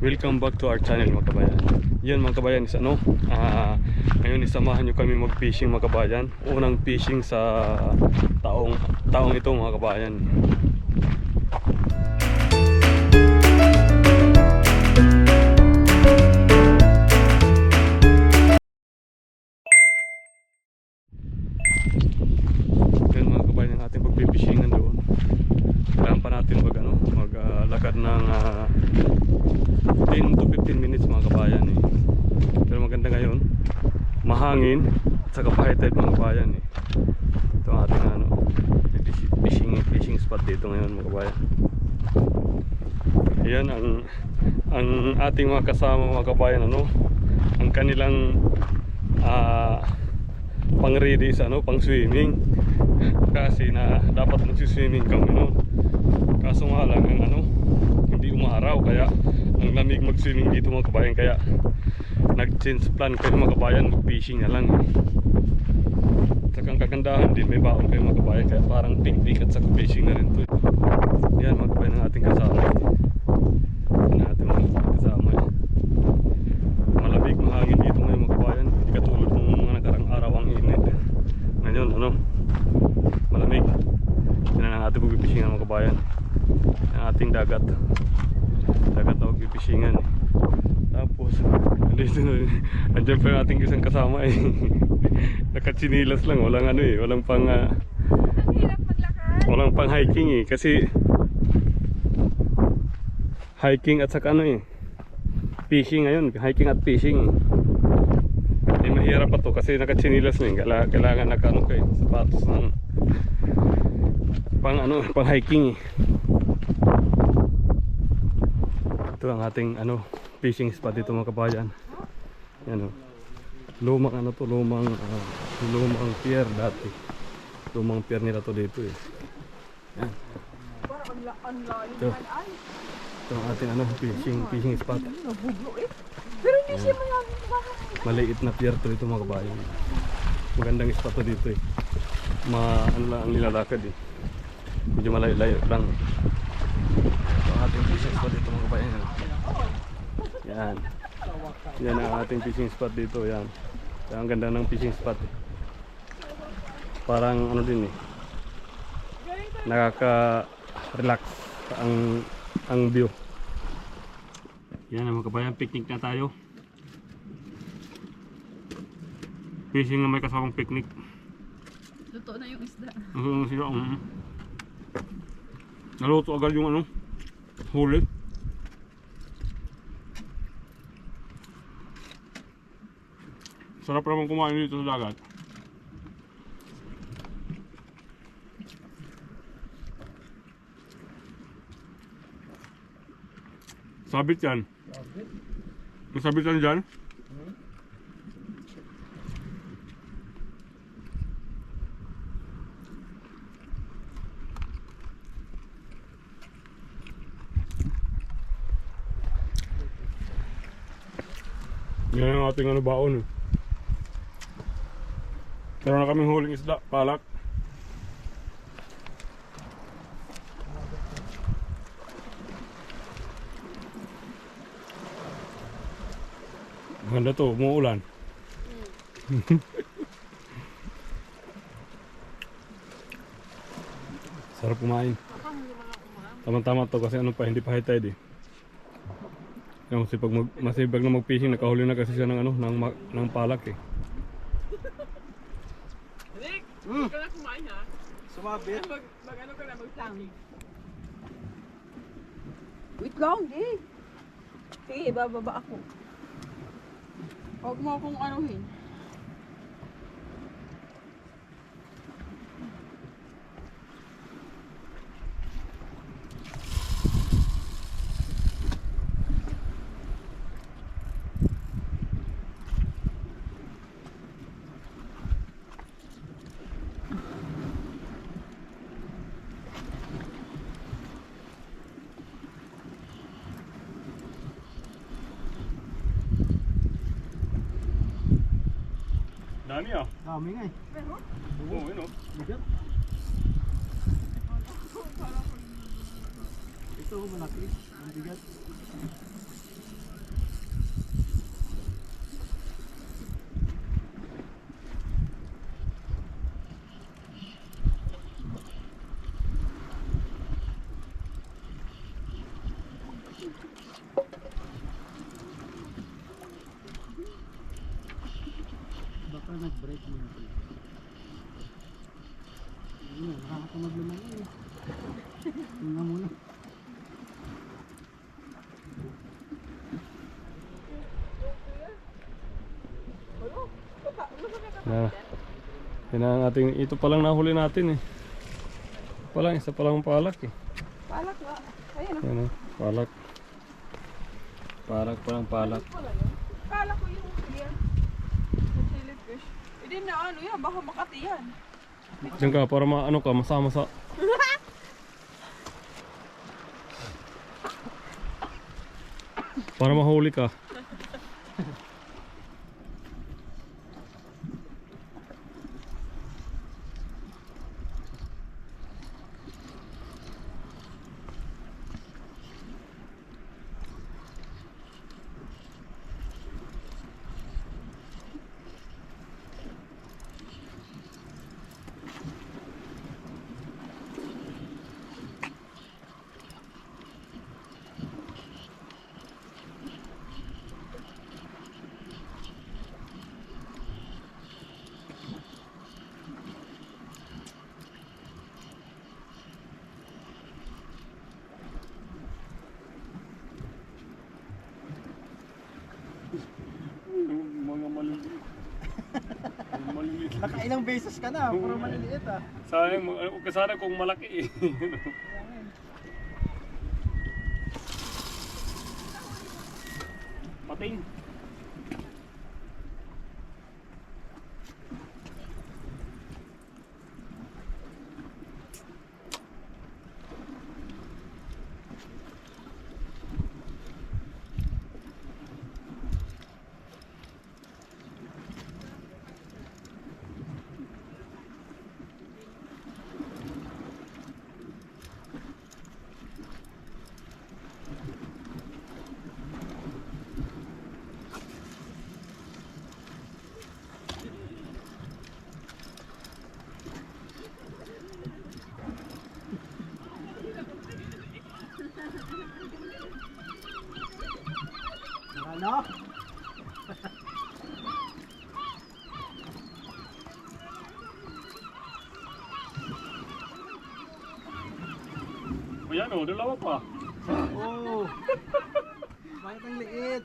Welcome back to our channel mga kabayan. Yan mga kabayan is ngayon isamahan nyo kami mag fishing mga kabayan. Unang fishing sa taong ito mga kabayan. Yan mga kabayan ang ating pag-fishingan doon. Kailangan pa natin maglakad ng 10 to 15 minutes mga kabayan eh. Pero maganda ngayon, mahangin at saka high tide mga kabayan eh. Ito ang ating fishing spot dito ngayon mga kabayan. Ayan ang ating mga kasama mga kabayan, ang kanilang pang ready sa pang swimming. Kasi na dapat magsi-swimming kami kaso nga lang hindi umaraw, kaya ang lamig mag-swimming dito mga kabayan, kaya nag-change plan kayo mga kabayan, mag-fishing na lang. Saka ang kagandahan din, may baon kayo mga kabayan, kaya parang picnic at saka fishing na rin to. Yan mga kabayan ang ating kasama. Malamig, mahangin dito ngayon mga kabayan, hindi katulad ng mga nakarang araw ang init. Ngayon malamig. Yan ang ating pag-fishingan mga kabayan. Ang ating dagat na pag-fishingan eh. Tapos dito andyan pa yung ating isang kasama eh. Nakatsinilas lang, walang walang pang hiking eh, kasi hiking at saka fishing ngayon, hiking at fishing eh. Mahirap pa to kasi nakatsinilas na eh. Kailangan sapatos ng pang hiking eh. Ito ang ating fishing spot dito mga kabayan. Yan lumang lumang pier dati. Lumang pier nila to dito eh. Yan. Ito ang ating fishing spot. Pero hindi siya maliit na pier to dito mga kabayan. Magandang spot to dito eh. Lang ang nilalakad eh. Medyo malayo-layo lang. Ito ang ating fishing spot dito mga kabayan. Yan. Yan ang ating fishing spot dito. Yan. Ang ganda ng fishing spot eh. Parang din eh. Nakaka-relax ang view. Yan mga kabayan, picnic na tayo. Fishing na may kasamang picnic. Luto na yung isda. Naluto agad yung huli. Sarap naman kumain dito sa dagat. Sabit yan. Masabit yan dyan. Yan ang ating baon eh. Meron na kaming huling isda, palak. Ganda to, umuulan. Sarap kumain. Tama-tama to kasi hindi pa high tide eh. Yung masipag na mag-fishing, nakahuli na kasi siya ng palak eh. Rick, huwag ka na kumain ha. Sumabit. Mag-tang. Wait lang, di. Sige, bababa ako. Huwag mo akong anuhin. Dami ah. Dami nga eh. Oo, yun o. Bigat. Ito malaki. Ang bigat. Para nag-break mo natin. Ayun, nakakatamad naman yun eh. Tingnan muna. Na, yan ang ating, ito palang nahuli natin eh. Palang, isa palang palak eh. Palak nga. Ayun Yan o, palak. Palak palang palak. pala yun. Kala ko yung yan. Yung jellyfish. Hindi na ano yan, baka makati yan. Diyan ka, para maano ka, masama sa... Para mahuli ka. Mga maliliit. Mga maliliit. Nakailang beses ka na, puro maliliit ah. Sayang, sana kung malaki eh. Pating. Ano? O yan o, dalawa pa. Oo. Bakit ang liit?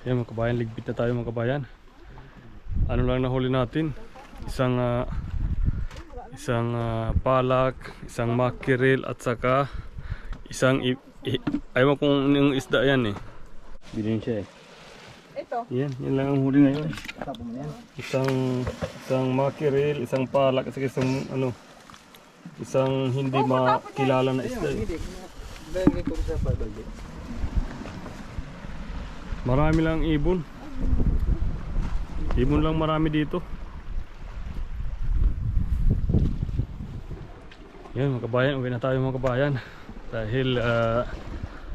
Yan mga kabayan, ligpit na tayo mga kabayan. Ano lang nahuli natin? Isang palak, isang mackerel at saka isang ayaw kung yung isda yan eh. Bilhin siya eh. Ito. Yan lang ang huli ngayon. Tapo mo yan. Isang mackerel, isang palak, at saka isang hindi makilala na isda eh. Hindi. Lagay ko sa pabagi. Marami lang ibon. Ibon lang marami dito. Yan mga kabayan, uwi na tayo mga kabayan. Dahil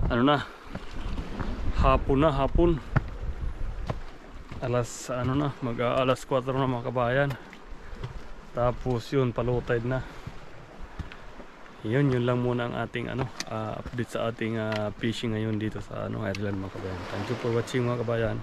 ano na, hapon. Alas 4 na mga kabayan. Tapos yun, palutide na. Yun lang muna ang ating update sa ating fishing ngayon dito sa Ireland mga kabayan. Thank you for watching mga kabayan.